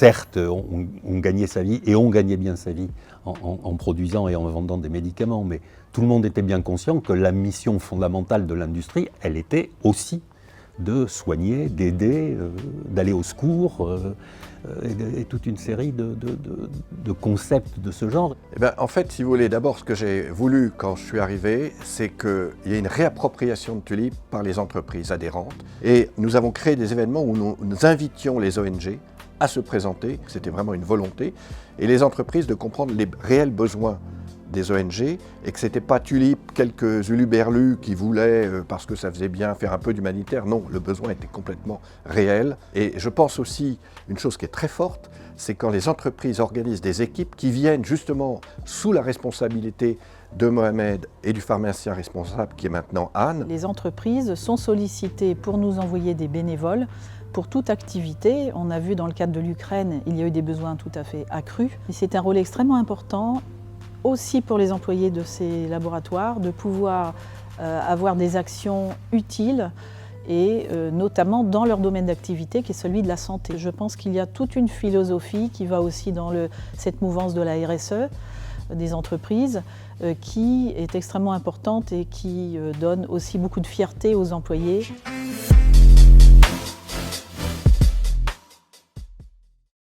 certes, on gagnait sa vie, et on gagnait bien sa vie en produisant et en vendant des médicaments, mais tout le monde était bien conscient que la mission fondamentale de l'industrie, elle était aussi de soigner, d'aider, d'aller au secours, et toute une série de concepts de ce genre. Eh bien, en fait, si vous voulez, d'abord, ce que j'ai voulu quand je suis arrivé, c'est qu'il y ait une réappropriation de Tulip par les entreprises adhérentes. Et nous avons créé des événements où nous invitions les ONG à se présenter, c'était vraiment une volonté, et les entreprises de comprendre les réels besoins des ONG, et que ce n'était pas Tulip, quelques huluberlus qui voulaient, parce que ça faisait bien, faire un peu d'humanitaire. Non, le besoin était complètement réel. Et je pense aussi, une chose qui est très forte, c'est quand les entreprises organisent des équipes qui viennent justement sous la responsabilité de Mohamed et du pharmacien responsable qui est maintenant Anne. Les entreprises sont sollicitées pour nous envoyer des bénévoles pour toute activité. On a vu dans le cadre de l'Ukraine, il y a eu des besoins tout à fait accrus. Et c'est un rôle extrêmement important aussi pour les employés de ces laboratoires de pouvoir avoir des actions utiles et notamment dans leur domaine d'activité qui est celui de la santé. Je pense qu'il y a toute une philosophie qui va aussi dans cette mouvance de la RSE des entreprises qui est extrêmement importante et qui donne aussi beaucoup de fierté aux employés.